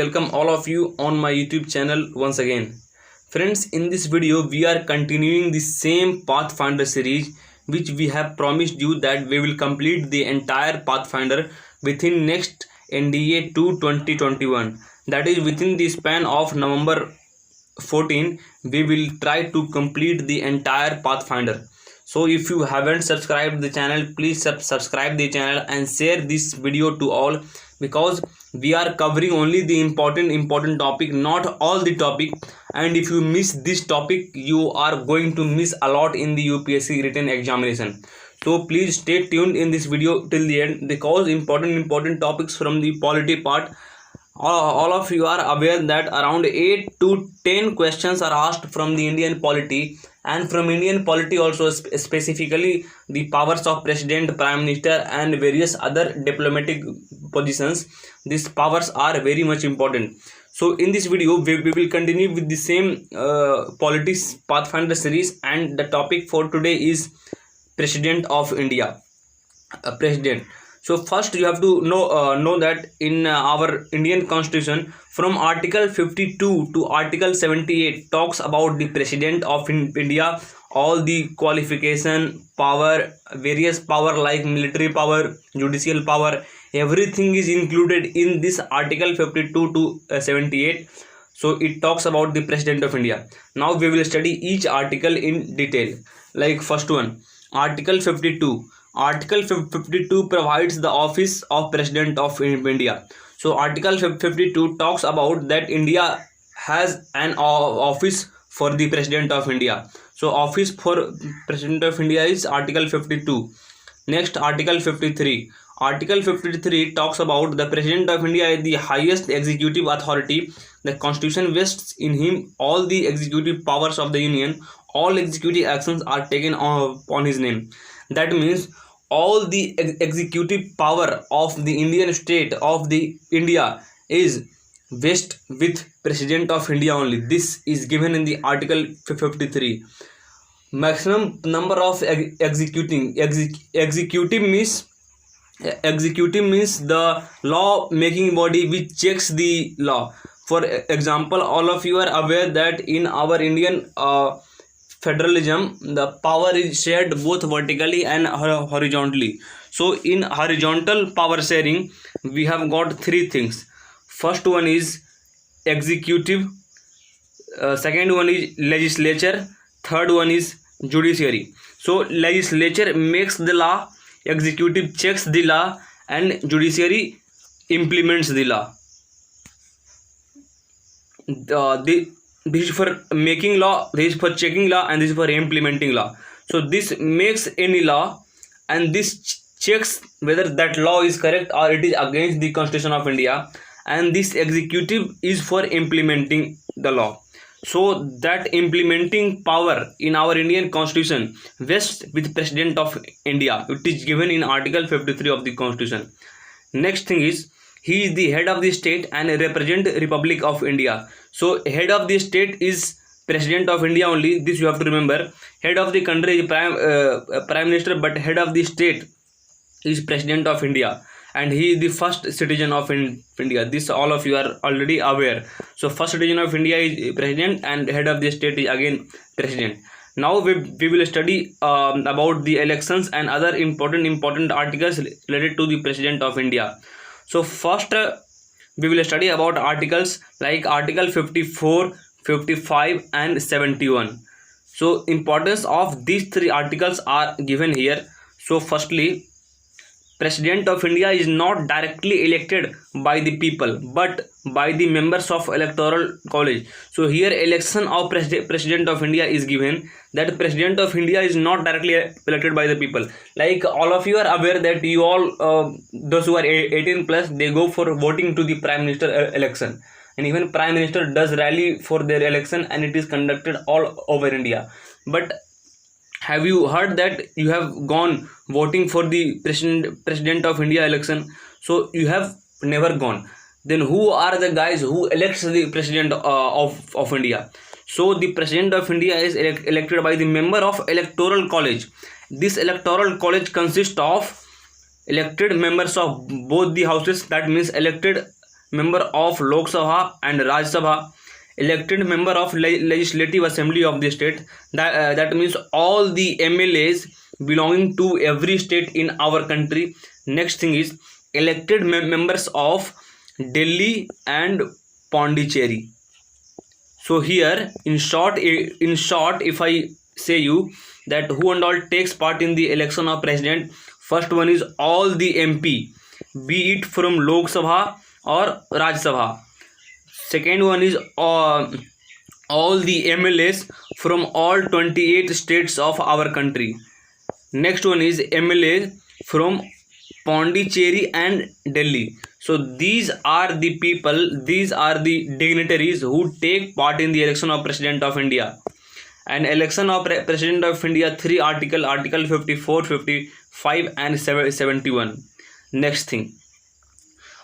welcome all of you on my YouTube channel once again. Friends, in this video we are continuing the same Pathfinder series which we have promised you that we will complete the entire Pathfinder within next NDA 2 2021. That is within the span of November 14 we will try to complete the entire Pathfinder. So if you haven't subscribed the channel, please subscribe the channel and share this video to all, because we are covering only the important topic, not all the topic. And if you miss this topic, you are going to miss a lot in the UPSC written examination. So please stay tuned in this video till the end, because important topics from the polity part. All of you are aware that around 8 to 10 questions are asked from the Indian polity, and from Indian polity also specifically the powers of president, prime minister and various other diplomatic positions. These powers are very much important. So in this video we will continue with the same politics Pathfinder series, and the topic for today is President of India. President. So first you have to know that in our Indian Constitution, from Article 52 to Article 78 talks about the President of India, all the qualification, power, various power like military power, judicial power, everything is included in this Article 52 to 78. So it talks about the President of India. Now we will study each article in detail. Like first one, Article 52. Article 52 provides the office of President of India. So Article 52 talks about that India has an office for the President of India. So office for President of India is Article 52. Next, Article 53. Article 53 talks about the President of India is the highest executive authority. The Constitution vests in him all the executive powers of the Union. All executive actions are taken on his name. That means all the executive power of the Indian state of the India is vested with President of India only. This is given in the Article 53. Maximum number of executive means the law making body which checks the law. For example, all of you are aware that in our Indian federalism, the power is shared both vertically and horizontally. So in horizontal power sharing we have got three things. First one is executive, second one is legislature, third one is judiciary. So legislature makes the law, executive checks the law, and judiciary implements the law. This is for making law, this is for checking law, and this is for implementing law. So this makes any law, and this checks whether that law is correct or it is against the Constitution of India, and this executive is for implementing the law. So that implementing power in our Indian Constitution vests with President of India. It is given in Article 53 of the Constitution. Next thing is, he is the head of the state and represent Republic of India. So head of the state is President of India only. This you have to remember. Head of the country is prime minister, but head of the state is President of India, and he is the first citizen of India. This all of you are already aware. So first citizen of India is president, and head of the state is again president. Now we will study about the elections and other important articles related to the President of India. So first we will study about articles like Article 54, 55 and 71. So importance of these three articles are given here. So firstly, President of India is not directly elected by the people but by the members of electoral college. So here election of President of India is given, that President of India is not directly elected by the people. Like all of you are aware that you all those who are 18 plus, they go for voting to the Prime Minister election, and even Prime Minister does rally for their election, and it is conducted all over India. But have you heard that you have gone voting for the President of India election? So you have never gone. Then who are the guys who elects the President of India? So the President of India is elected by the member of electoral college. This electoral college consists of elected members of both the houses. That means elected member of Lok Sabha and Raj Sabha, elected member of legislative assembly of the state. That means all the MLAs belonging to every state in our country. Next thing is elected members of Delhi and Pondicherry. So here in short, if I say you that who and all takes part in the election of president, first one is all the MP, be it from Lok Sabha or Raj Sabha. Second one is all the MLAs from all 28 states of our country. Next one is MLA from Pondicherry and Delhi. So these are the people, these are the dignitaries who take part in the election of President of India. And election of President of India, 3 article 54, 55 and 71. Next thing,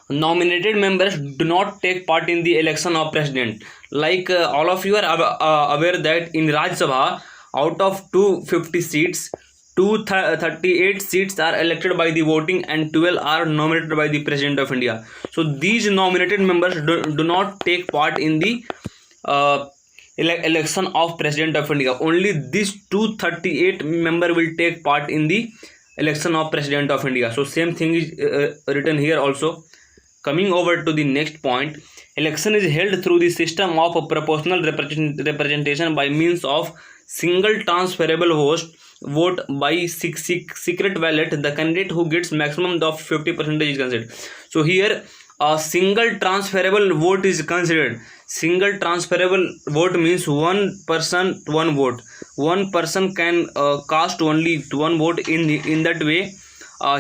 nominated members do not take part in the election of president. Like all of you are aware that in Raj Sabha, out of 250 seats, 238 seats are elected by the voting and 12 are nominated by the President of India. So these nominated members do not take part in the election of President of India. Only these 238 member will take part in the election of President of India. So same thing is written here also. Coming over to the next point, election is held through the system of a proportional representation by means of single transferable vote by secret ballot. The candidate who gets maximum of 50% is considered. So here a single transferable vote is considered. Single transferable vote means one person one vote. One person can cast only one vote. In that way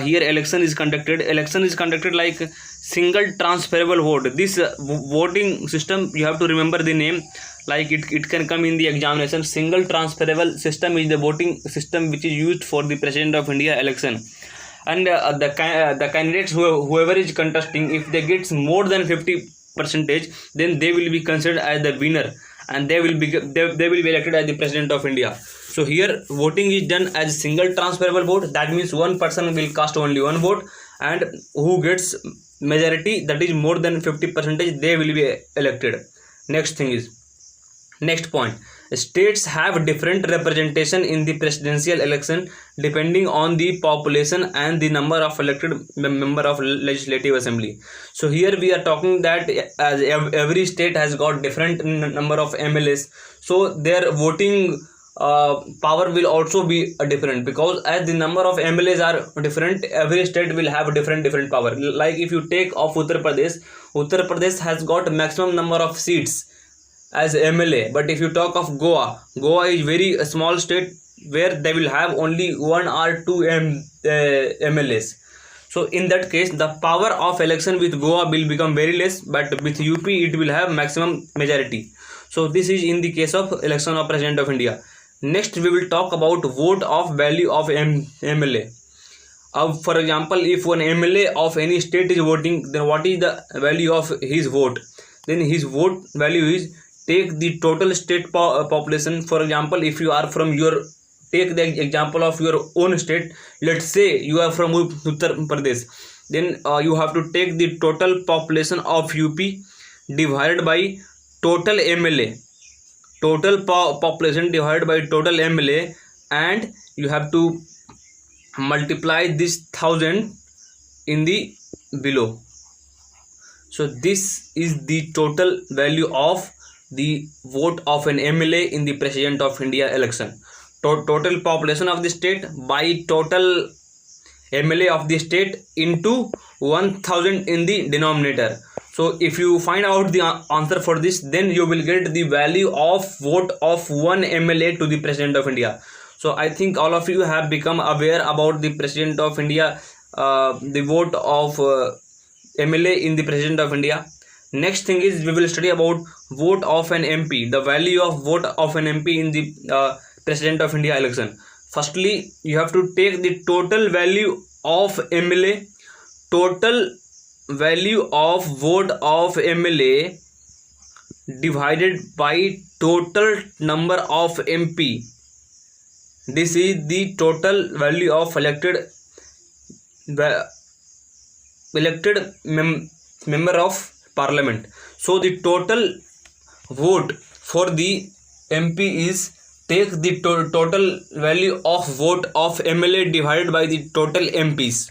here election is conducted. Election is conducted like single transferable vote. This voting system, you have to remember the name, like it can come in the examination. Single transferable system is the voting system which is used for the President of India election. And the candidates whoever is contesting, if they get more than 50%, then they will be considered as the winner and they will be elected as the President of India. So here voting is done as single transferable vote. That means one person will cast only one vote, and who gets majority, that is more than 50%, they will be elected. Next thing is, next point, states have different representation in the presidential election depending on the population and the number of elected member of legislative assembly. So here we are talking that as every state has got different number of MLAs, so their voting power will also be different, because as the number of MLAs are different, every state will have different power. Like if you take of Uttar Pradesh has got maximum number of seats as MLA. But if you talk of Goa is very small state where they will have only 1 or 2 MLAs. So in that case the power of election with Goa will become very less, but with UP it will have maximum majority. So this is in the case of election of President of India. Next we will talk about vote of value of MLA. For example, if one MLA of any state is voting, then what is the value of his vote? Then his vote value is, take the total state population. For example, if you are from take the example of your own state. Let's say you are from Uttar Pradesh, then you have to take the total population of UP divided by total MLA. Total population divided by total MLA, and you have to multiply this 1000 in the below. So this is the total value of the vote of an MLA in the President of India election. Total population of the state by total MLA of the state into 1000 in the denominator. So if you find out the answer for this, then you will get the value of vote of one MLA to the President of India. So I think all of you have become aware about the President of India, the vote of MLA in the President of India. Next thing is we will study about vote of an MP, the value of vote of an MP in the President of India election. Firstly, you have to take the total value of MLA, total value of vote of MLA divided by total number of MP. This is the total value of elected member of parliament. So the total vote for the MP is take the total value of vote of MLA divided by the total MPs.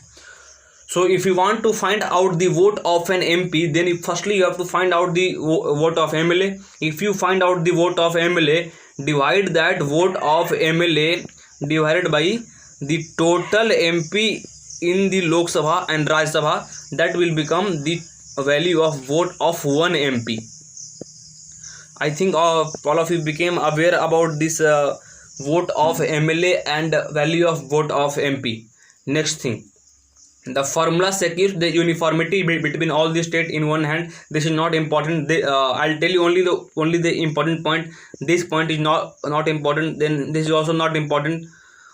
So if you want to find out the vote of an MP, then firstly you have to find out the vote of MLA. If you find out the vote of MLA, divide that vote of MLA divided by the total MP in the Lok Sabha and Rajya Sabha, that will become the value of vote of one MP. I think all of you became aware about this vote of MLA and value of vote of MP. Next thing, the formula secures the uniformity between all the state in one hand. This is not important. I'll tell you only the important point. This point is not important. Then this is also not important.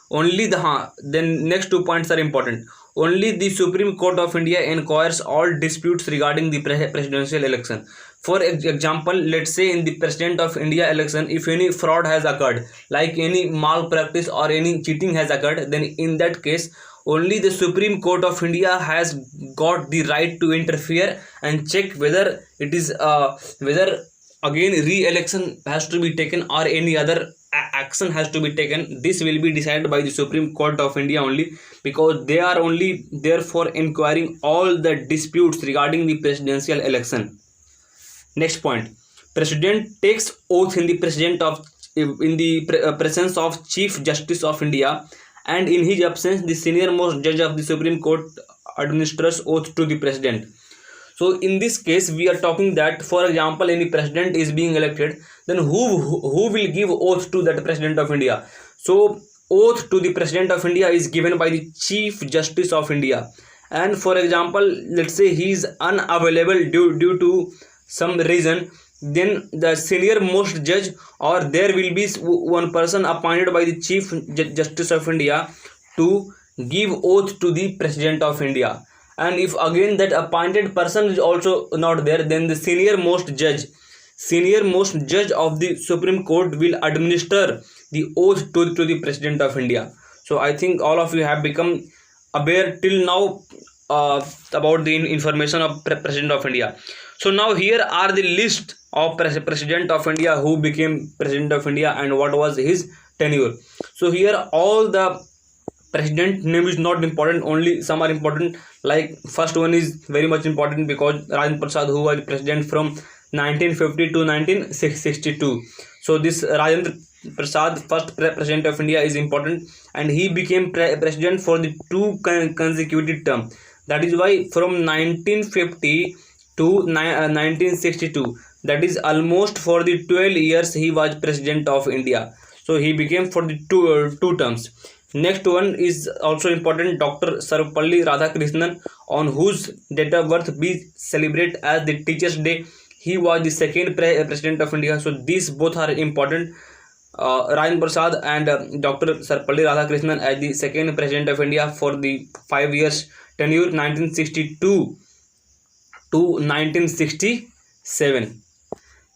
Only then next 2 points are important. Only the Supreme Court of India inquires all disputes regarding the presidential election. For example, let's say in the President of India election, if any fraud has occurred, like any malpractice or any cheating has occurred, then in that case, only the Supreme Court of India has got the right to interfere and check whether it is whether again re-election has to be taken or any other action has to be taken. This will be decided by the Supreme Court of India only, because they are only there for inquiring all the disputes regarding the presidential election. Next point, President takes oath in the presence of Chief Justice of India, and in his absence the senior most judge of the Supreme Court administers oath to the President. So in this case we are talking that, for example, any president is being elected, then who will give oath to that President of India? So oath to the President of India is given by the Chief Justice of India. And for example, let's say he is unavailable due to some reason, then the senior most judge, or there will be one person appointed by the Chief Justice of India to give oath to the President of India. And if again that appointed person is also not there, then the senior most judge of the Supreme Court will administer the oath to the President of India. So I think all of you have become aware till now about the information of President of India. So now here are the list of President of India who became President of India and what was his tenure. So here all the president name is not important, only some are important. Like first one is very much important because Rajendra Prasad, who was president from 1950 to 1962. So this Rajendra Prasad, first president of India, is important, and he became president for the 2 consecutive terms. That is why from 1950 to 1962, that is almost for the 12 years he was president of India. So he became for the two terms. Next one is also important, Dr. Sarvepalli Radhakrishnan, on whose date of birth we celebrate as the Teachers' Day. He was the second president of India. So these both are important. Rajendra Prasad and Dr. Sarvepalli Radhakrishnan as the second president of India for the 5 years tenure 1962 to 1967.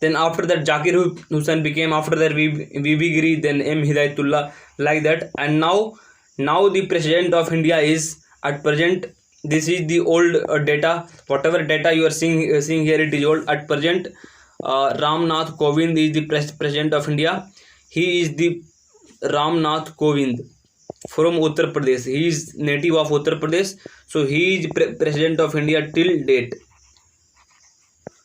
Then after that Zakir Hussain became, after that VB Giri, then M. Hidayatullah, like that. And now the president of India is at present, this is the old data, whatever data you are seeing here, it is old. At present Ram Nath Kovind is the president of India. He is the Ram Nath Kovind from Uttar Pradesh. He is native of Uttar Pradesh. So he is president of India till date.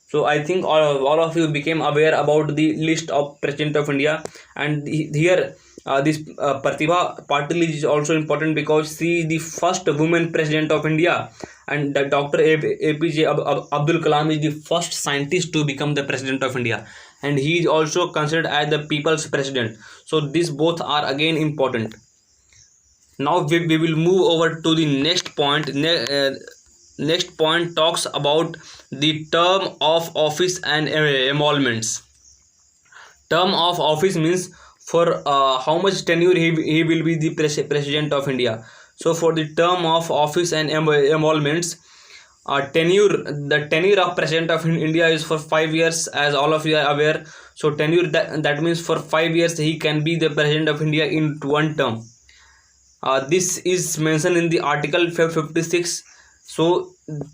So I think all of you became aware about the list of President of India. And here this Pratibha Patil is also important because she is the first woman President of India, and Dr. APJ Abdul Kalam is the first scientist to become the President of India, and he is also considered as the people's president. So these both are again important. Now we will move over to the next point. Next point talks about the term of office and emoluments. Term of office means for how much tenure he will be the president of India. So for the term of office and emoluments, the tenure of president of India is for 5 years, as all of you are aware. So tenure, that means for 5 years he can be the president of India in one term. This is mentioned in the article 56 So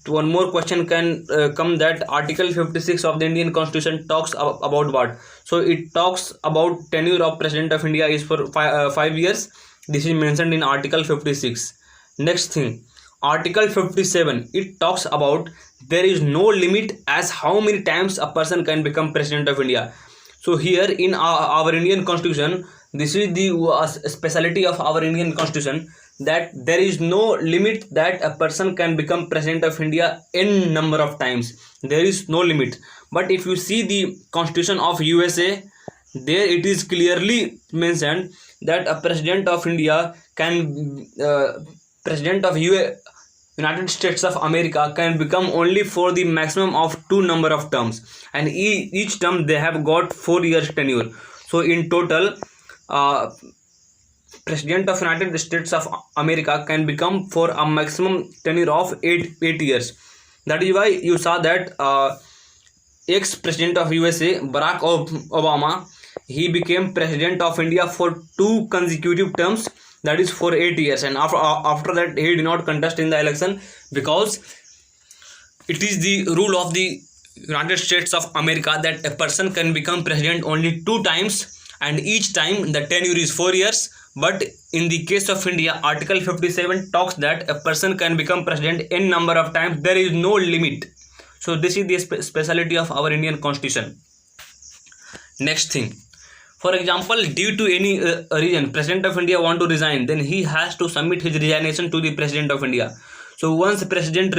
one more question can come, that Article 56 of the Indian Constitution talks about what? So it talks about tenure of President of India is for 5 years. This is mentioned in Article 56. Next thing, Article 57, it talks about there is no limit as how many times a person can become President of India. So here in our Indian Constitution, this is the speciality of our Indian Constitution, that there is no limit that a person can become President of India n number of times. There is no limit. But if you see the Constitution of USA, there it is clearly mentioned that a President of India can President of United States of America can become only for the maximum of 2 number of terms, and each term they have got 4 years tenure. So in total, President of United States of America can become for a maximum tenure of 8 years. That is why you saw that ex-president of USA Barack Obama, he became President of India for 2 consecutive terms, that is for 8 years, and after that he did not contest in the election, because it is the rule of the United States of America that a person can become president only 2 times, and each time the tenure is 4 years. But in the case of India, Article 57 talks that a person can become president n number of times. There is no limit. So this is the speciality of our Indian Constitution. Next thing, for example, due to any reason President of India want to resign, then he has to submit his resignation to the President of India. So once President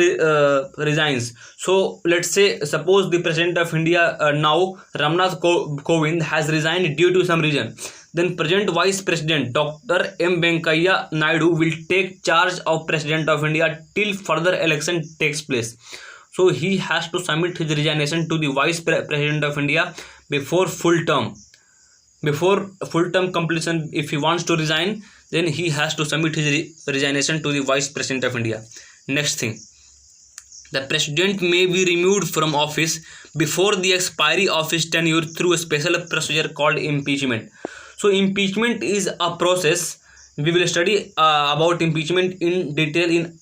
resigns, so let's say, suppose the President of India now Ramnath Kovind has resigned due to some reason, then present Vice President Dr. M. Venkaiah Naidu will take charge of President of India till further election takes place. So he has to submit his resignation to the Vice President of India before full term. Before full term completion, if he wants to resign, then he has to submit his resignation to the Vice President of India. Next thing, the President may be removed from office before the expiry of his tenure through a special procedure called impeachment. So impeachment is a process. We will study about impeachment in detail in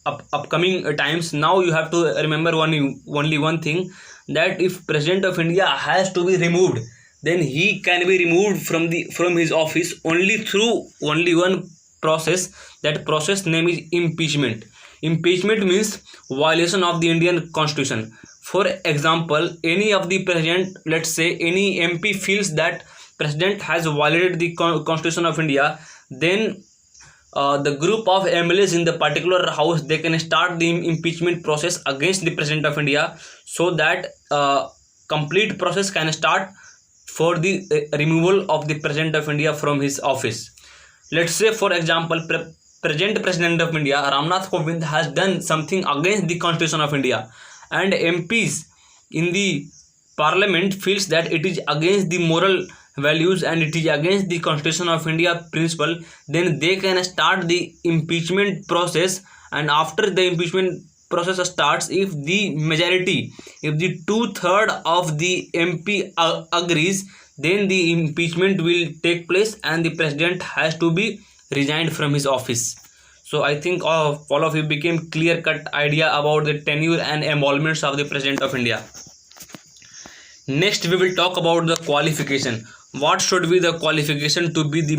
upcoming times. Now you have to remember only one thing, that if President of India has to be removed, then he can be removed from his office only through only one process. That process name is impeachment. Impeachment means violation of the Indian Constitution. For example, any of the president, let's say any MP feels that President has violated the Constitution of India, then the group of MLAs in the particular house, they can start the impeachment process against the President of India, so that complete process can start for the removal of the President of India from his office. Let's say, for example, present President of India Ramnath Kovind has done something against the Constitution of India, and MPs in the Parliament feels that it is against the moral values and it is against the Constitution of India principle, then they can start the impeachment process. And after the impeachment process starts, if the majority, if the 2/3 of the MP agrees, then the impeachment will take place and the president has to be resigned from his office. So I think all of you became clear-cut idea about the tenure and emoluments of the President of India. Next, we will talk about the qualification. What should be the qualification to be the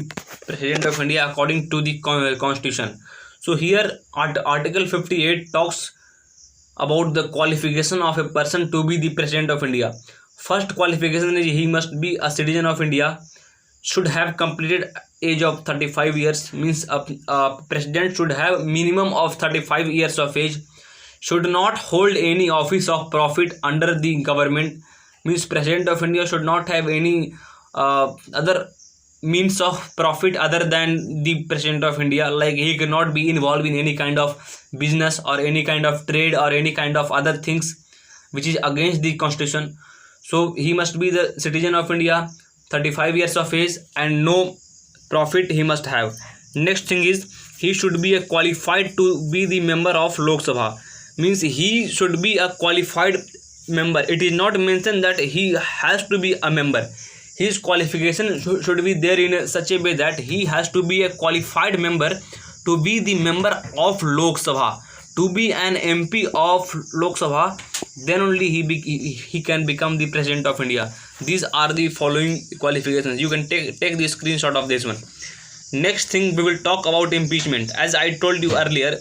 President of India according to the Constitution? So here Article 58 talks about the qualification of a person to be the President of India. First qualification is he must be a citizen of India, should have completed age of 35 years, means a president should have minimum of 35 years of age, should not hold any office of profit under the government, means President of India should not have any other means of profit other than the President of India, like he cannot be involved in any kind of business or any kind of trade or any kind of other things which is against the Constitution. So he must be the citizen of India, 35 years of age, and no profit he must have. Next thing is he should be qualified to be the member of Lok Sabha, means he should be a qualified member. It is not mentioned that he has to be a member. His qualification should be there in such a way that he has to be a qualified member to be the member of Lok Sabha. to be an MP of Lok Sabha, then only he can become the President of India. These are the following qualifications. You can take the screenshot of this one. Next thing, we will talk about impeachment. As I told you earlier,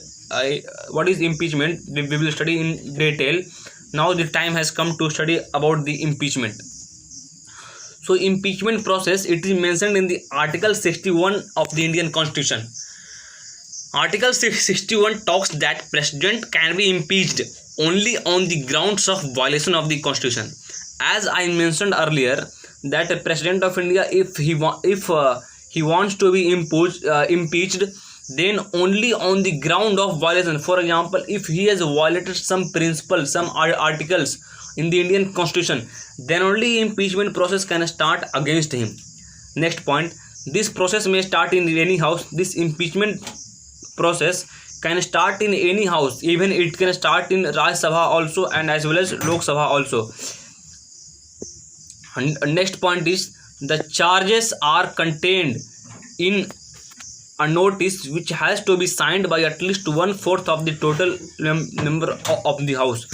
what is impeachment? We will study in detail. Now the time has come to study about the impeachment. So impeachment process, it is mentioned in the Article 61 of the Indian Constitution. Article 61 talks that President can be impeached only on the grounds of violation of the Constitution. As I mentioned earlier, that a President of India, if he wants to be impeached, then only on the ground of violation. For example, if he has violated some principles, some articles in the Indian Constitution, then only impeachment process can start against him. Next point, this process may start in any house. This impeachment process can start in any house. Even it can start in Rajya Sabha also, and as well as Lok Sabha also. And next point is, the charges are contained in a notice which has to be signed by at least 1/4 of the total number of the house.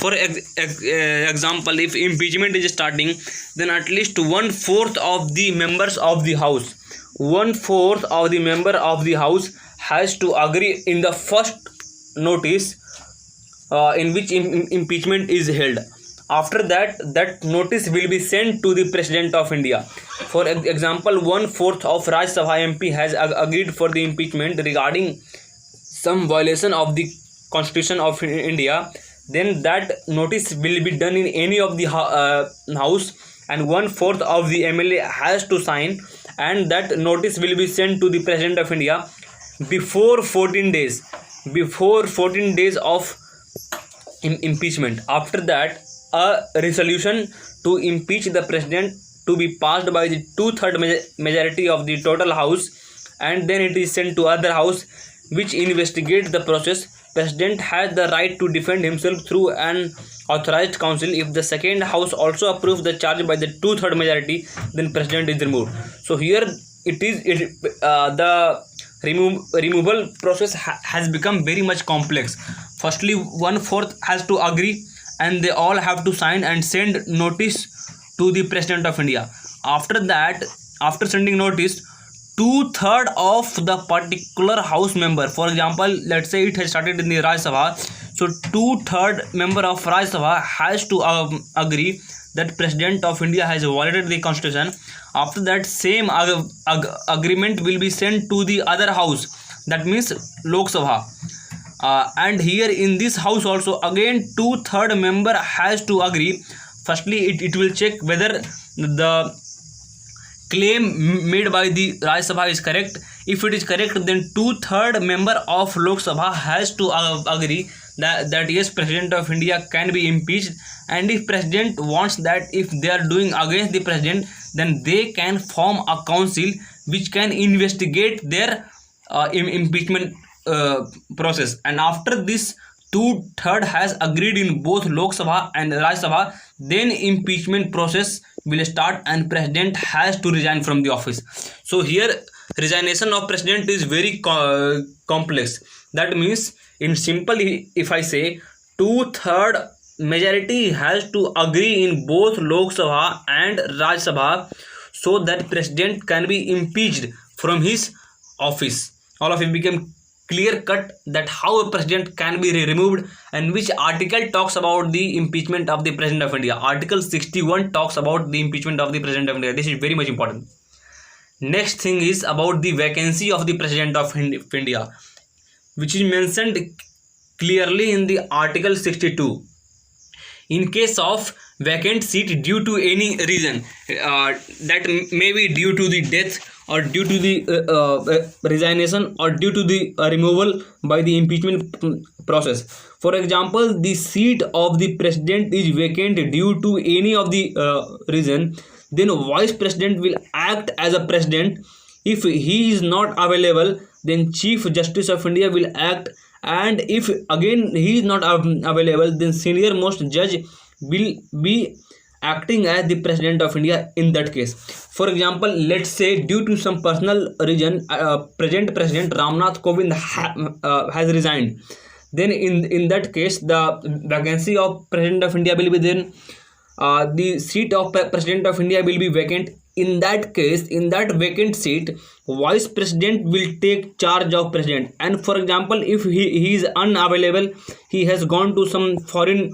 For example, if impeachment is starting, then at least 1/4 of the members of the house, 1/4 of the member of the house has to agree in the first notice in which impeachment is held. After that, that notice will be sent to the President of India. For example, 1/4 of Rajya Sabha MP has agreed for the impeachment regarding some violation of the Constitution of India. Then that notice will be done in any of the house, and 1/4 of the MLA has to sign, and that notice will be sent to the President of India before 14 days. Before 14 days of impeachment. After that, a resolution to impeach the president to be passed by the 2/3 majority of the total house, and then it is sent to other house which investigate the process. President has the right to defend himself through an authorized counsel. If the second house also approves the charge by the 2/3 majority, then president is removed. So here the removal process has become very much complex. Firstly, 1/4 has to agree, and they all have to sign and send notice to the President of India. After that, after sending notice, 2/3 of the particular house member, for example, let's say it has started in the Rajya Sabha, so 2/3 member of Rajya Sabha has to agree that President of India has violated the Constitution. After that, same agreement will be sent to the other house, that means Lok Sabha. And here in this house also, again 2/3 member has to agree. Firstly, it will check whether the claim made by the Rajya Sabha is correct. If it is correct, then 2/3 member of Lok Sabha has to agree that yes, President of India can be impeached. And if President wants that, if they are doing against the President, then they can form a council which can investigate their impeachment process. And after this 2/3 has agreed in both Lok Sabha and Rajya Sabha, then impeachment process will start and President has to resign from the office. So here resignation of President is very complex. That means, in simple, if I say, 2/3 majority has to agree in both Lok Sabha and Rajya Sabha, so that President can be impeached from his office. All of it became clear cut that how a president can be removed, and which article talks about the impeachment of the President of India. Article 61 talks about the impeachment of the President of India. This is very much important. Next thing is about the vacancy of the President of India, which is mentioned clearly in the Article 62. In case of vacant seat due to any reason, that may be due to the death, or due to the resignation, or due to the removal by the impeachment process. For example, the seat of the president is vacant due to any of the reason, then vice president will act as a president. If he is not available, then Chief Justice of India will act, and if again he is not available, then senior most judge will be acting as the President of India in that case. For example, let's say due to some personal reason, present President Ramnath Kovind has resigned, then in that case the vacancy of President of India will be then the seat of President of India will be vacant. In that case, in that vacant seat, Vice President will take charge of President. And for example, if he is unavailable, he has gone to some foreign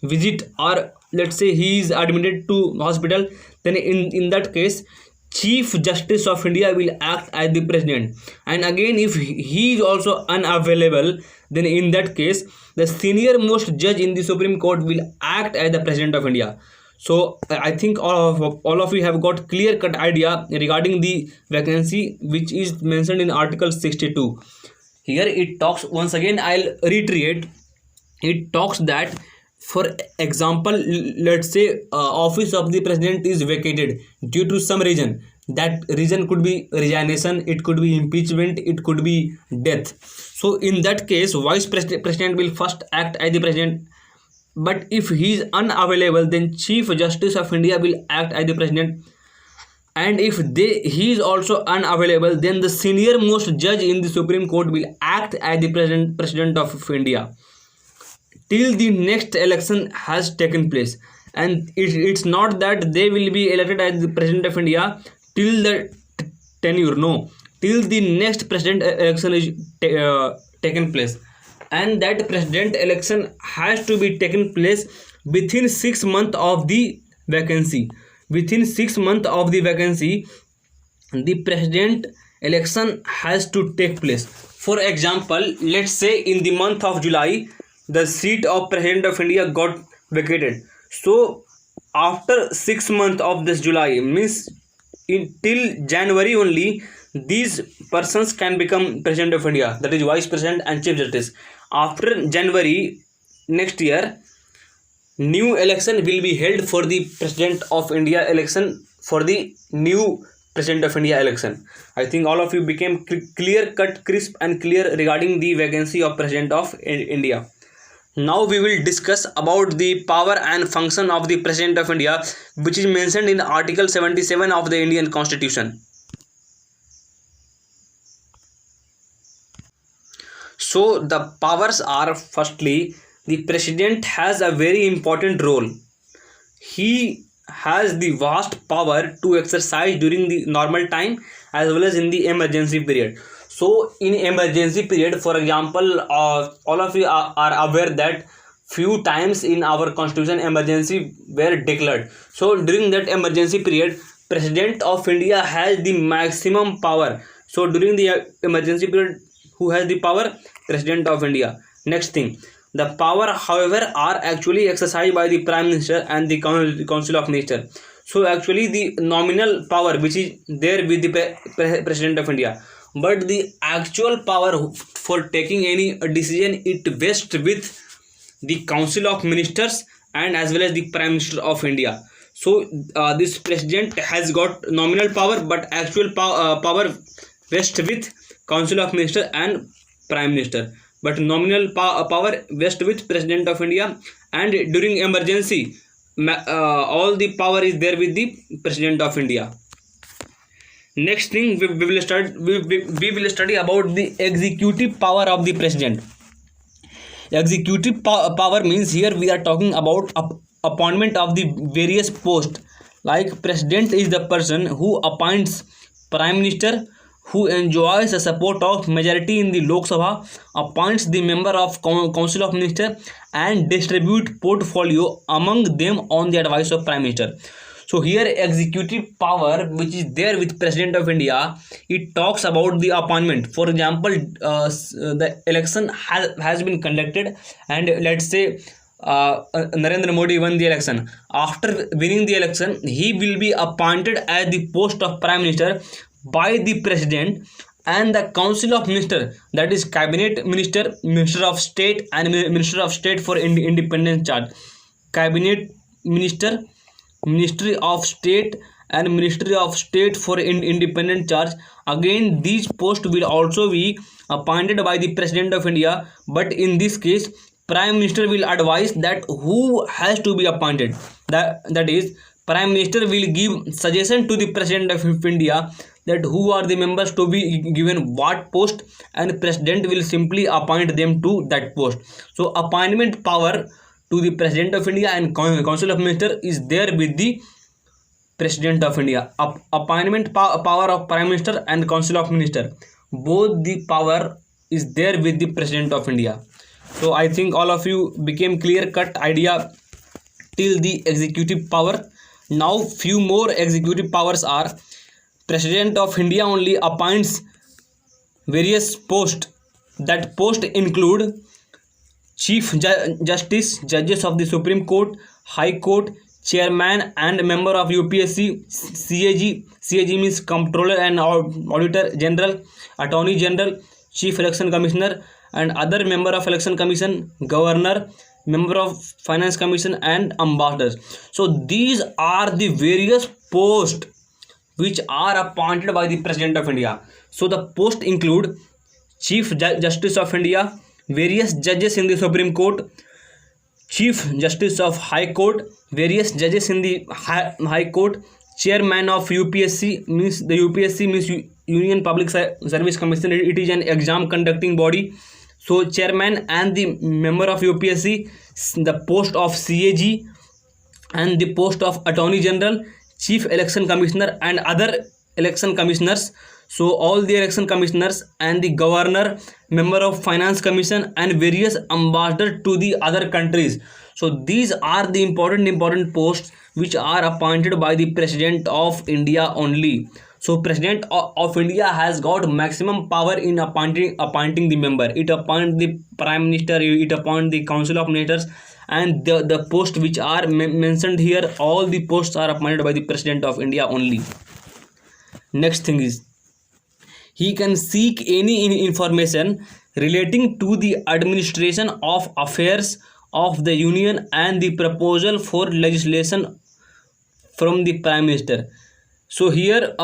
visit, or let's say he is admitted to hospital, then in that case Chief Justice of India will act as the President. And again, if he is also unavailable, then in that case the senior most judge in the Supreme Court will act as the President of India. So I think all of you have got clear cut idea regarding the vacancy which is mentioned in Article 62. Here it talks, once again I'll reiterate, it talks that, for example, let's say office of the president is vacated due to some reason. That reason could be resignation, it could be impeachment, it could be death. So in that case vice president will first act as the president. But if he is unavailable, then Chief Justice of India will act as the president. And if he is also unavailable, then the senior most judge in the Supreme Court will act as the president of India till the next election has taken place. And it's not that they will be elected as the President of India till the tenure, no, till the next president election is taken place. And that president election has to be taken place within 6 months of the vacancy. Within 6 months of the vacancy, the president election has to take place. For example, let's say in the month of July the seat of President of India got vacated. So after 6 months of this July, means till January only, these persons can become President of India, that is Vice President and Chief Justice. After January next year, new election will be held for the President of India election, for the new President of India election. I think all of you became clear cut, crisp and clear regarding the vacancy of President of India. Now we will discuss about the power and function of the President of India, which is mentioned in Article 77 of the Indian Constitution. So the powers are, firstly, the President has a very important role. He has the vast power to exercise during the normal time as well as in the emergency period. So in emergency period, for example, all of you are aware that few times in our constitution emergency were declared. So during that emergency period, President of India has the maximum power. So during the emergency period, who has the power? President of India. Next thing, the power, however, are actually exercised by the Prime Minister and the Council of Ministers. So actually the nominal power which is there with the President of India, but the actual power for taking any decision, it vests with the Council of Ministers and as well as the Prime Minister of India. So this president has got nominal power, but actual power vests with Council of Ministers and Prime Minister. But nominal power vests with President of India, and during emergency all the power is there with the President of India. Next thing, we will study about the executive power of the president. Executive power means here we are talking about appointment of the various posts. Like president is the person who appoints prime minister, who enjoys the support of majority in the Lok Sabha, appoints the member of Council of Ministers, and distribute portfolio among them on the advice of Prime Minister. So here executive power which is there with President of India, it talks about the appointment. For example, the election has been conducted, and let's say Narendra Modi won the election. After winning the election, he will be appointed as the post of Prime Minister by the President and the Council of Ministers, that is Cabinet Minister, Minister of State and Minister of State for independent charge. Cabinet Minister, Ministry of State and Ministry of State for independent charge. Again, these posts will also be appointed by the President of India, but in this case Prime Minister will advise that who has to be appointed. That is, Prime Minister will give suggestion to the President of India that who are the members to be given what post, and President will simply appoint them to that post. So appointment power to the President of India and Council of Minister is there with the President of India. Appointment power of Prime Minister and Council of Minister, both the power is there with the President of India. So I think all of you became clear cut idea till the executive power. Now few more executive powers are: President of India only appoints various posts. That post include Chief Justice, judges of the Supreme Court, High Court, chairman and member of UPSC, CAG means Comptroller and Auditor General, Attorney General, Chief Election Commissioner and other member of Election Commission, Governor, member of Finance Commission and ambassadors. So these are the various posts which are appointed by the President of India. So the posts include Chief Justice of India, various judges in the Supreme Court, Chief Justice of High Court, various judges in the High Court, chairman of UPSC means the UPSC means Union Public Service Commission. It is an exam conducting body. So chairman and the member of UPSC, the post of CAG and the post of Attorney General, Chief Election Commissioner and other election commissioners. So all the election commissioners and the governor, member of Finance Commission and various ambassadors to the other countries. So these are the important posts which are appointed by the President of India only. So President of India has got maximum power in appointing the member. It appoints the Prime Minister, it appoints the Council of Ministers, and the posts which are mentioned here, all the posts are appointed by the President of India only. Next thing is, he can seek any information relating to the administration of affairs of the Union and the proposal for legislation from the Prime Minister. So here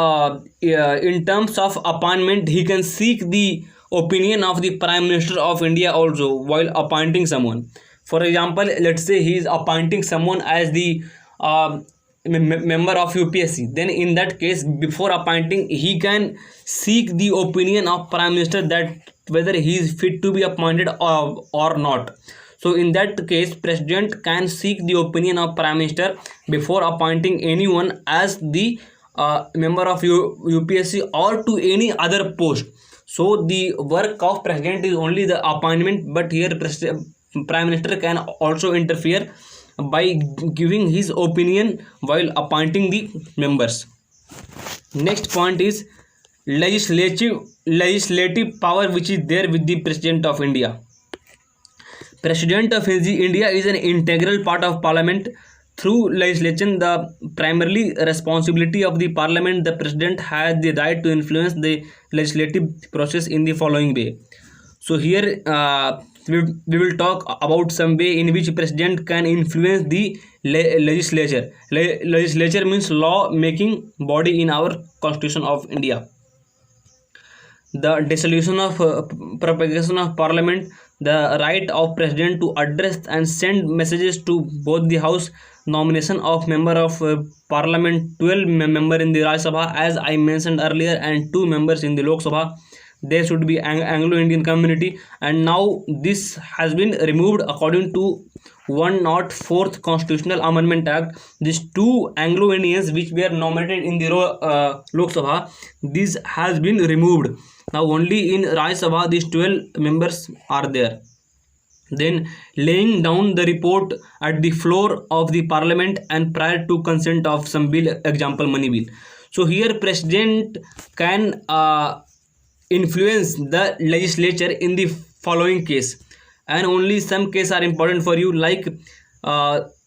in terms of appointment, he can seek the opinion of the Prime Minister of India also while appointing someone. For example, let's say he is appointing someone as the member of UPSC. Then in that case, before appointing, he can seek the opinion of Prime Minister that whether he is fit to be appointed or not. So in that case, President can seek the opinion of Prime Minister before appointing anyone as the member of UPSC or to any other post. So the work of President is only the appointment, but here Prime Minister can also interfere by giving his opinion while appointing the members. Next point is legislative power which is there with the President of India. President of India is an integral part of Parliament. Through legislation, the primarily responsibility of the Parliament, the President has the right to influence the legislative process in the following way. So here we will talk about some way in which President can influence the legislature. Legislature means law making body in our Constitution of India. The dissolution of propagation of Parliament, the right of President to address and send messages to both the House, nomination of member of Parliament, 12 member in the Rajya Sabha as I mentioned earlier, and 2 members in the Lok Sabha. They should be Anglo-Indian community, and now this has been removed according to 104th Constitutional Amendment Act. These 2 Anglo-Indians which were nominated in the Lok Sabha, this has been removed. Now only in Rajya Sabha these 12 members are there. Then laying down the report at the floor of the Parliament and prior to consent of some bill, example money bill. So here President can influence the legislature in the following case, and only some cases are important for you, like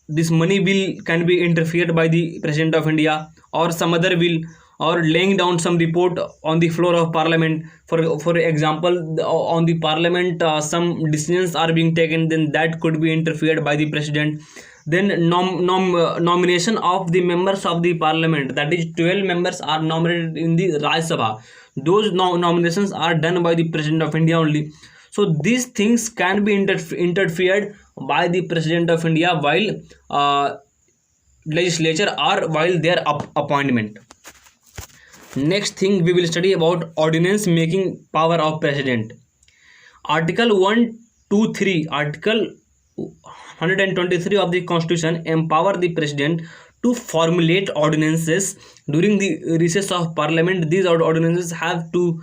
this money bill can be interfered by the President of India or some other bill, or laying down some report on the floor of Parliament. For example, on the Parliament some decisions are being taken, then that could be interfered by the President. Then nomination of the members of the Parliament, that is 12 members are nominated in the Rajya Sabha. Those nominations are done by the President of India only. So these things can be interfered by the President of India while legislature or while their appointment. Next thing we will study about ordinance making power of president. Article 123, Article 123 of the Constitution empower the president to formulate ordinances during the recess of parliament. These ordinances have to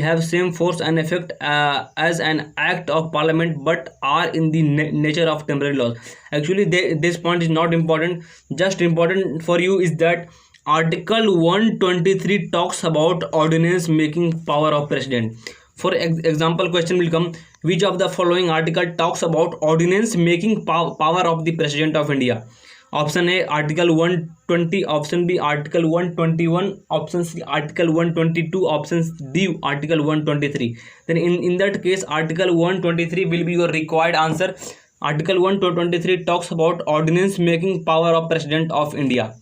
have same force and effect as an act of parliament, but are in the nature of temporary laws. Actually, this point is not important. Just important for you is that Article 123 talks about ordinance making power of president. For example, question will come: which of the following article talks about ordinance making power of the president of India? Option A, Article 120. Option B, Article 121. Option C, Article 122. Option D, Article 123. Then in that case, Article 123 will be your required answer. Article 123 talks about ordinance making power of president of India.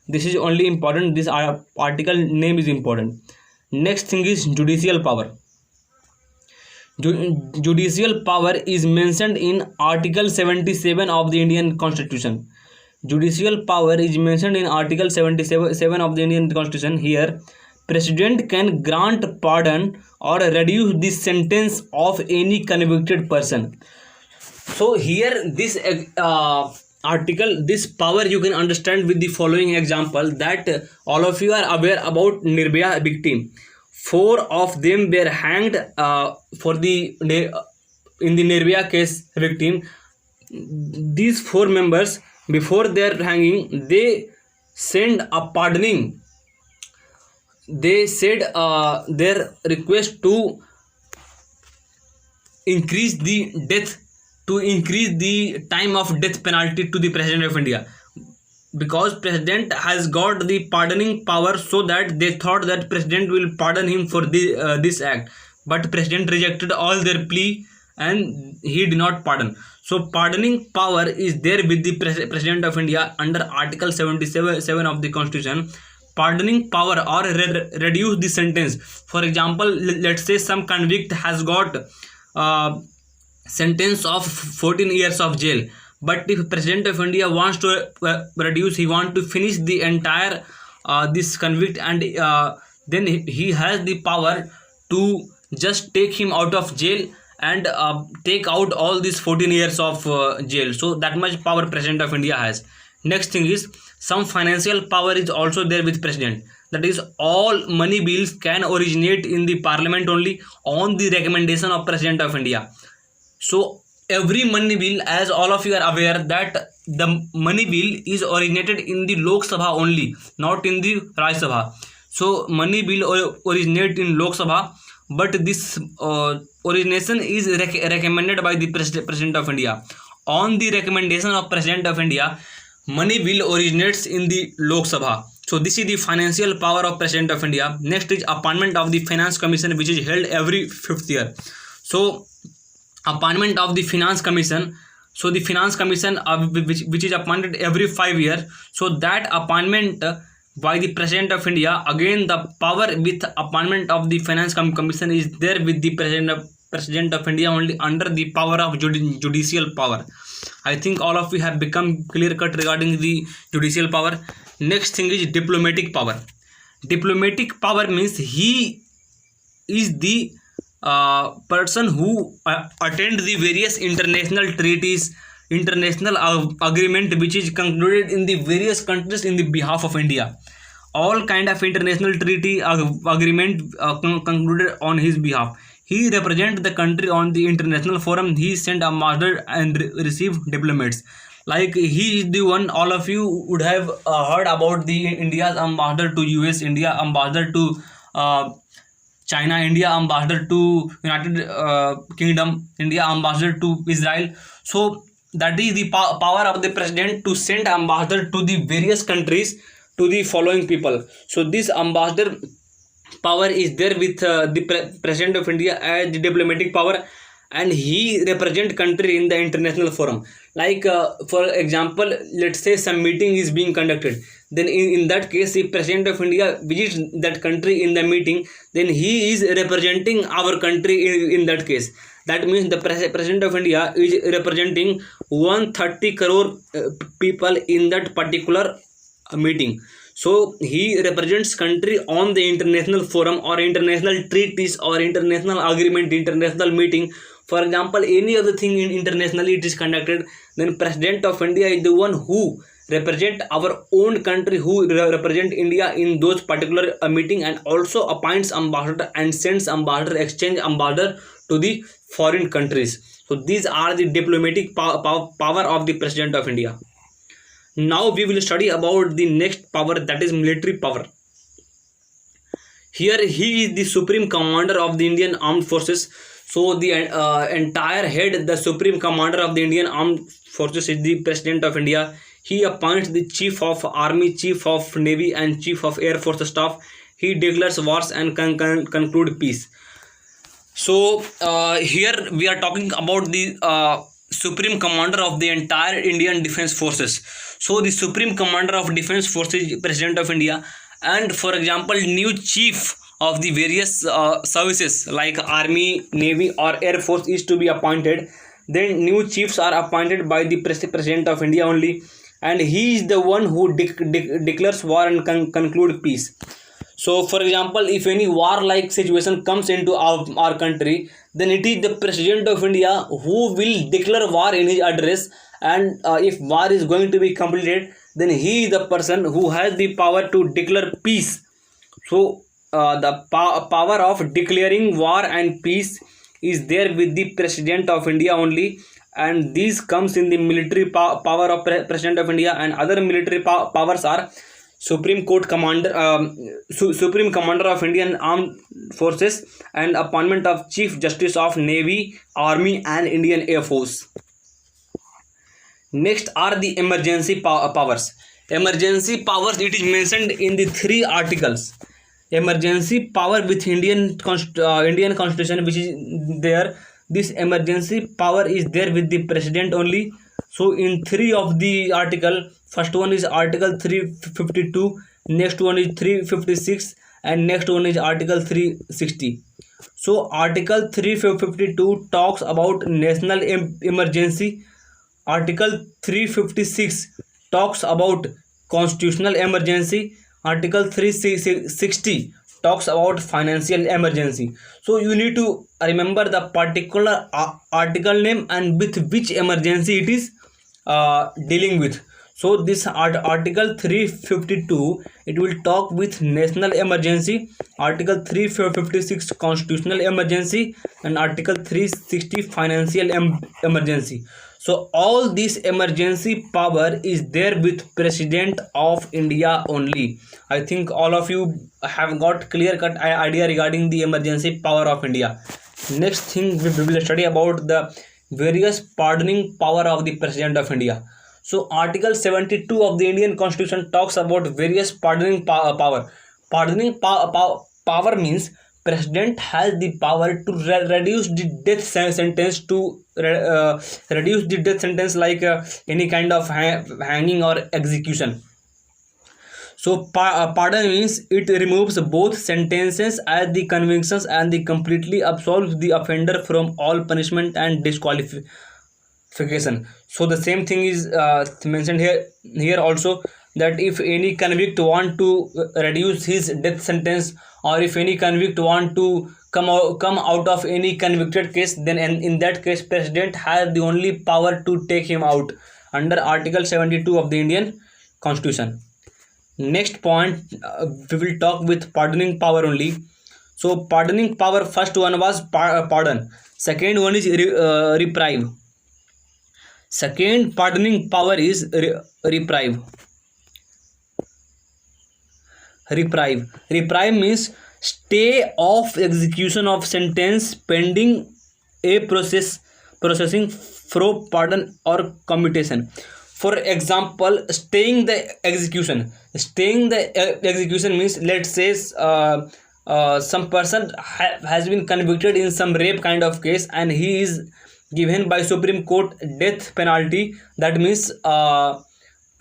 This is only important. This article name is important. Next thing is judicial power. Judicial power is mentioned in Article 77 of the Indian Constitution. Judicial power is mentioned in Article 77 of the Indian Constitution. Here, President can grant pardon or reduce the sentence of any convicted person. So here, this article, this power you can understand with the following example, that all of you are aware about Nirbhaya victim. 4 of them were hanged in the Nirbhaya case victim. These 4 members, before their hanging, they sent a pardoning. They said their request to increase the death, to increase the time of death penalty to the President of India, because President has got the pardoning power, so that they thought that President will pardon him for this act, but President rejected all their plea and he did not pardon. So pardoning power is there with the President of India under Article 77 of the Constitution. Pardoning power or reduce the sentence. For example, let's say some convict has got sentence of 14 years of jail, but if President of India wants to reduce, he wants to finish the entire this convict, and then he has the power to just take him out of jail and take out all these 14 years of jail. So that much power President of India has. Next thing is, some financial power is also there with President. That is, all money bills can originate in the parliament only on the recommendation of President of India. So every money bill, as all of you are aware, that the money bill is originated in the Lok Sabha only, not in the Rajya Sabha. So money bill originate in Lok Sabha, but this origination is recommended by the President of India. On the recommendation of President of India, money bill originates in the Lok Sabha. So this is the financial power of President of India. Next is appointment of the Finance Commission, which is held every 5th year. So appointment of the Finance Commission. So the Finance Commission which is appointed every 5 years. So that appointment by the President of India, again the power with appointment of the Finance Commission is there with the President of India only under the power of judicial power. I think all of you have become clear cut regarding the judicial power. Next thing is diplomatic power. Diplomatic power means he is the person who attend the various international treaties, international agreement which is concluded in the various countries in the behalf of India. All kind of international treaty agreement concluded on his behalf. He represents the country on the international forum. He sent ambassador and receive diplomats. Like he is the one, all of you would have heard about the India's ambassador to US, India ambassador to China, India ambassador to United Kingdom, India ambassador to Israel. So that is the power of the President to send ambassador to the various countries to the following people. So this ambassador power is there with the President of India as the diplomatic power, and he represent country in the international forum. Like for example, let's say some meeting is being conducted, then in that case, if President of India visits that country in the meeting, then he is representing our country in that case. That means the President of India is representing 130 crore people in that particular meeting. So he represents country on the international forum or international treaties or international agreement, international meeting. For example, any other thing internationally it is conducted, then President of India is the one who represent our own country, who represent India in those particular meeting, and also appoints ambassador and sends ambassador, exchange ambassador to the foreign countries. So these are the diplomatic power of the President of India. Now we will study about the next power, that is military power. Here he is the supreme commander of the Indian Armed Forces. So the entire head, the supreme commander of the Indian Armed Forces is the President of India. He appoints the chief of army, chief of navy and chief of air force staff. He declares wars and conclude peace. So here we are talking about the supreme commander of the entire Indian Defence Forces. So the supreme commander of Defence Forces is President of India, and for example, new chief of the various services like army, navy or air force is to be appointed. Then new chiefs are appointed by the President of India only, and he is the one who declares war and conclude peace. So for example, if any war-like situation comes into our country, then it is the President of India who will declare war in his address, and if war is going to be completed, then he is the person who has the power to declare peace. So the power of declaring war and peace is there with the President of India only, and these comes in the military power of President of India. And other military powers are Supreme Commander of Indian Armed Forces, and appointment of Chief Justice of Navy, Army and Indian Air Force. Next are the emergency powers. Emergency powers, it is mentioned in the 3 articles. Emergency power with Indian Constitution, which is there. This emergency power is there with the President only. So in 3 of the article, first one is Article 352, next one is 356, and next one is Article 360. So Article 352 talks about national emergency. Article 356 talks about constitutional emergency. Article 360 talks about financial emergency. So you need to remember the particular article name and with which emergency it is dealing with. So this Article 352, it will talk with national emergency. Article 356 constitutional emergency, and Article 360 financial emergency. So all this emergency power is there with President of India only. I think all of you have got clear-cut idea regarding the emergency power of India. Next thing we will study about the various pardoning power of the President of India. So Article 72 of the Indian Constitution talks about various pardoning power. Pardoning power means President has the power to reduce the death sentence, to reduce the death sentence like any kind of hanging or execution. So pardon means it removes both sentences as the convictions and the completely absolves the offender from all punishment and disqualification. So the same thing is mentioned here also, that if any convict want to reduce his death sentence, or if any convict want to come out of any convicted case, then in that case President has the only power to take him out under Article 72 of the Indian Constitution. Next point, we will talk with pardoning power only. So pardoning power, first one was pardon, second one is reprieve. Second pardoning power is reprieve. Reprieve means stay of execution of sentence pending a processing for pardon or commutation. For example, staying the execution. Staying the execution means, let's say some person has been convicted in some rape kind of case, and he is given by Supreme Court death penalty. That means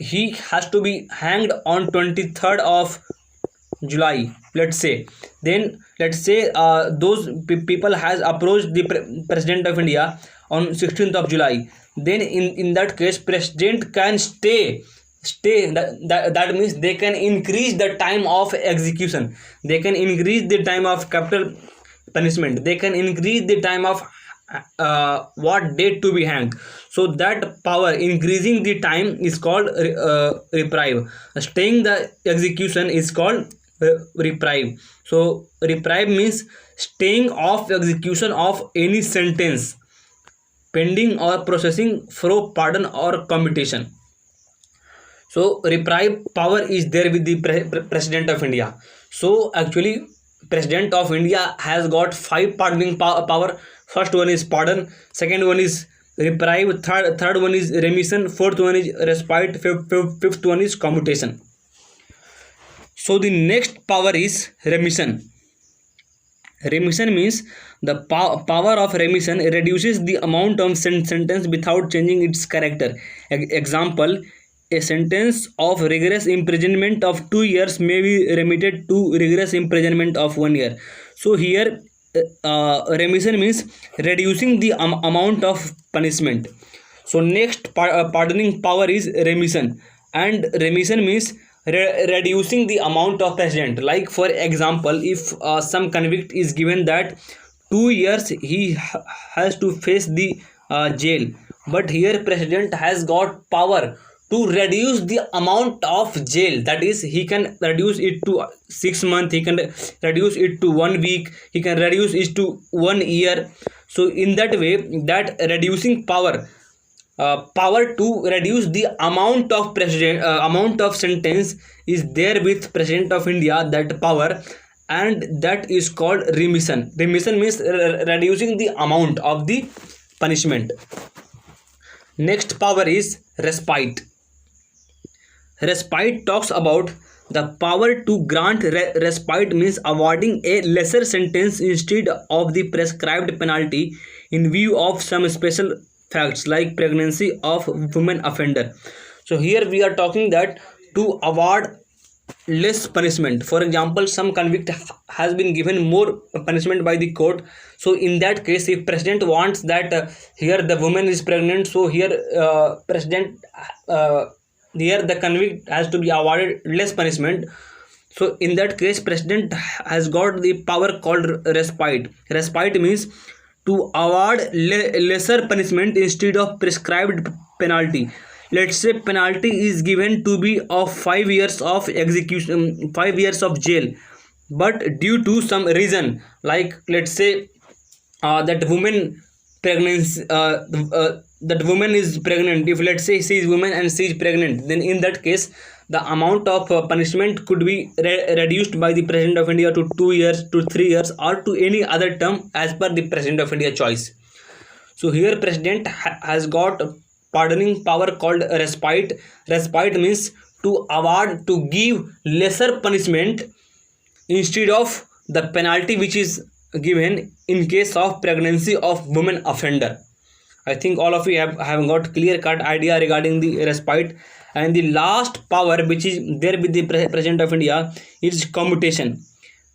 he has to be hanged on 23rd of July, let's say. Then let's say those people has approached the president of India on 16th of July. Then in that case, president can stay that means they can increase the time of execution, they can increase the time of capital punishment, they can increase the time of what date to be hanged. So that power increasing the time is called reprieve. Staying the execution is called reprieve. So reprieve means staying off execution of any sentence pending or processing for pardon or commutation. So reprieve power is there with the president of India. So actually president of India has got 5 pardoning power. First one is pardon, second one is reprieve, third one is remission, fourth one is respite, fifth one is commutation. So the next power is remission. Remission means the power of remission reduces the amount of sentence without changing its character. Example, a sentence of rigorous imprisonment of 2 years may be remitted to rigorous imprisonment of 1 year. So here remission means reducing the amount of punishment. So next pardoning power is remission, and remission means reducing the amount of punishment. Like for example, if some convict is given that 2 years he has to face the jail, but here president has got power to reduce the amount of jail, that is he can reduce it to 6 months, he can reduce it to 1 week, he can reduce it to 1 year. So in that way, that reducing power to reduce the amount of amount of sentence is there with president of India, that power, and that is called remission. Remission means reducing the amount of the punishment. Next power is respite. Respite talks about the power to grant respite, means awarding a lesser sentence instead of the prescribed penalty in view of some special facts like pregnancy of women offender. So here we are talking that to award less punishment. For example, some convict has been given more punishment by the court. So in that case, if president wants that here the woman is pregnant, so here president here the convict has to be awarded less punishment. So in that case, president has got the power called respite. Respite means to award lesser punishment instead of prescribed penalty. Let's say penalty is given to be of 5 years of execution, 5 years of jail, but due to some reason, like let's say that woman pregnancy that woman is pregnant, if let's say she is woman and she is pregnant, then in that case the amount of punishment could be reduced by the president of India to 2 years, to 3 years, or to any other term as per the president of India choice. So here president has got pardoning power called respite. Respite means to award, to give lesser punishment instead of the penalty which is given in case of pregnancy of woman offender. I think all of you have got clear cut idea regarding the respite. And the last power which is there with the president of India is commutation.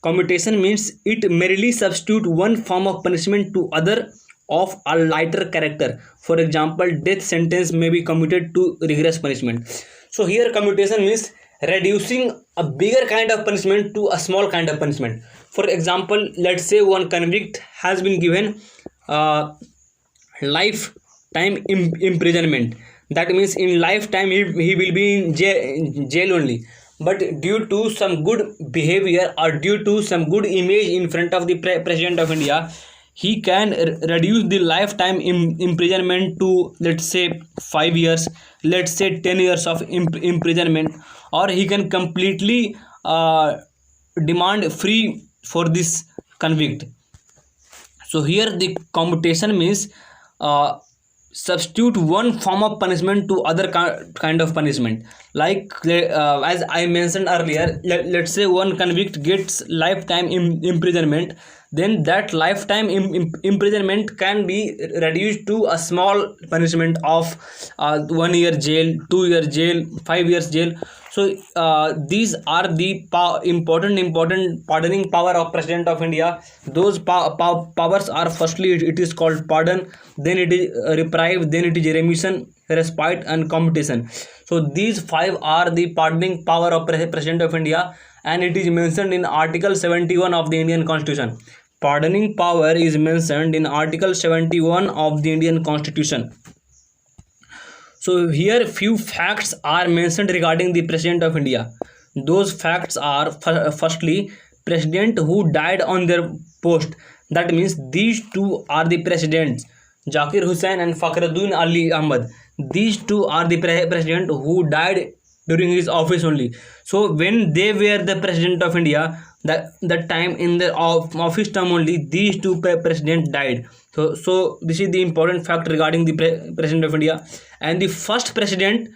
Commutation means it merely substitute one form of punishment to other of a lighter character. For example, death sentence may be commuted to rigorous punishment. So here commutation means reducing a bigger kind of punishment to a small kind of punishment. For example, let's say one convict has been given lifetime imprisonment. That means in lifetime he will be in jail only, but due to some good behavior or due to some good image in front of the president of India, he can reduce the lifetime imprisonment to, let's say, 5 years, let's say 10 years of imprisonment, or he can completely demand free for this convict. So here the commutation means substitute one form of punishment to other kind of punishment. Like as I mentioned earlier, let's say one convict gets lifetime imprisonment, then that lifetime imprisonment can be reduced to a small punishment of 1 year jail, 2 year jail, 5 years jail. So these are the important pardoning power of President of India. Those powers are, firstly it is called pardon, then it is reprieve, then it is remission, respite and commutation. So these 5 are the pardoning power of President of India, and it is mentioned in Article 71 of the Indian Constitution. Pardoning power is mentioned in Article 71 of the Indian Constitution. So here few facts are mentioned regarding the President of India. Those facts are, firstly, president who died on their post. That means these two are the presidents, Zakir Hussain and Fakhruddin Ali Ahmad. These two are the president who died during his office only. So when they were the President of India, that time in the office term only, these two presidents died. So this is the important fact regarding the President of India. And the first president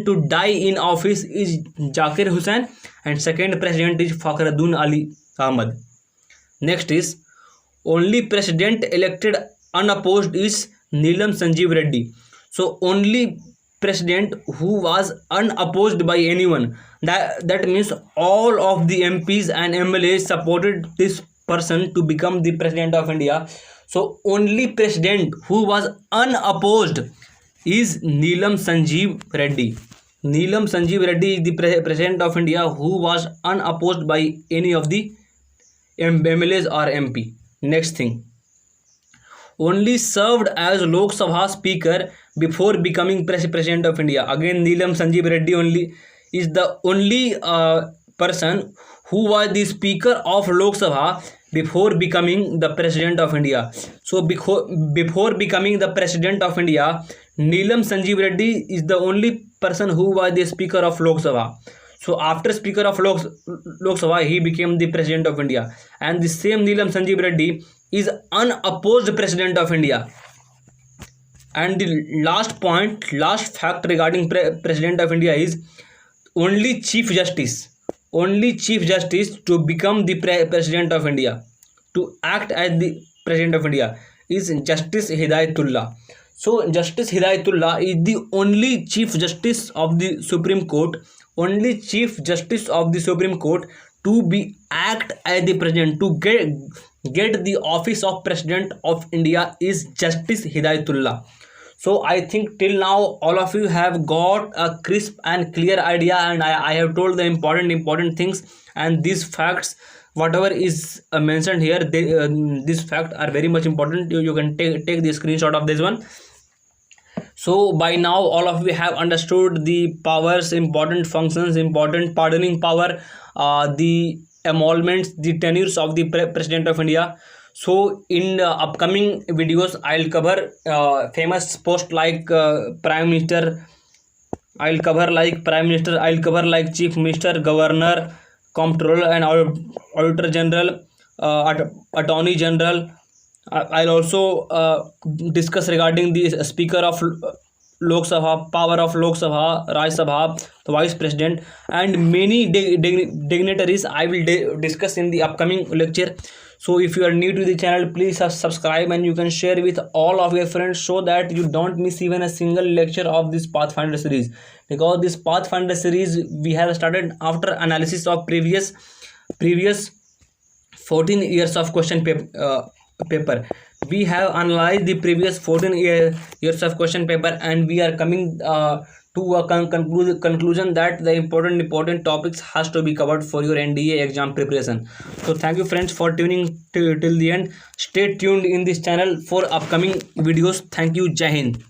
to die in office is Zakir Hussain, and second president is Fakhruddin Ali Ahmad. Next is, only president elected unopposed is Neelam Sanjeev Reddy. So only president who was unopposed by anyone. That means all of the MPs and MLAs supported this person to become the President of India. So only president who was unopposed is Neelam Sanjeev Reddy. Neelam Sanjeev Reddy is the President of India who was unopposed by any of the MLAs or MP. Next thing, only served as Lok Sabha Speaker before becoming President of India. Again, Neelam Sanjeev Reddy only is the only person who was the Speaker of Lok Sabha before becoming the President of India. So before becoming the President of India, Neelam Sanjeev Reddy is the only person who was the Speaker of Lok Sabha. So after Speaker of Lok Sabha, he became the President of India. And the same Neelam Sanjeev Reddy is unopposed President of India. And the last fact regarding President of India is, only Chief Justice to become the President of India, to act as the President of India, is Justice Hidayatullah. So Justice Hidayatullah is the only Chief Justice of the Supreme Court, to be act as the President, to get the office of President of India is Justice Hidayatullah. So I think till now all of you have got a crisp and clear idea, and I have told the important things, and these facts whatever is mentioned here, these facts are very much important. You can take the screenshot of this one. So by now all of you have understood the powers, important functions, important pardoning power, the emoluments, the tenures of the President of India. So in upcoming videos I'll cover famous posts like Prime Minister, I'll cover like Chief Minister, Governor, Comptroller and Auditor General, Attorney General. I'll also discuss regarding the Speaker of Lok Sabha, power of Lok Sabha, Raj Sabha, the Vice President, and many dignitaries I will discuss in the upcoming lecture. So if you are new to the channel, please subscribe, and you can share with all of your friends so that you don't miss even a single lecture of this Pathfinder series. Because this Pathfinder series we have started after analysis of previous 14 years of question paper. We have analyzed the previous 14 years of question paper, and we are coming to a conclusion that the important topics has to be covered for your NDA exam preparation. So thank you friends for tuning till the end. Stay tuned in this channel for upcoming videos. Thank you. Jai Hind.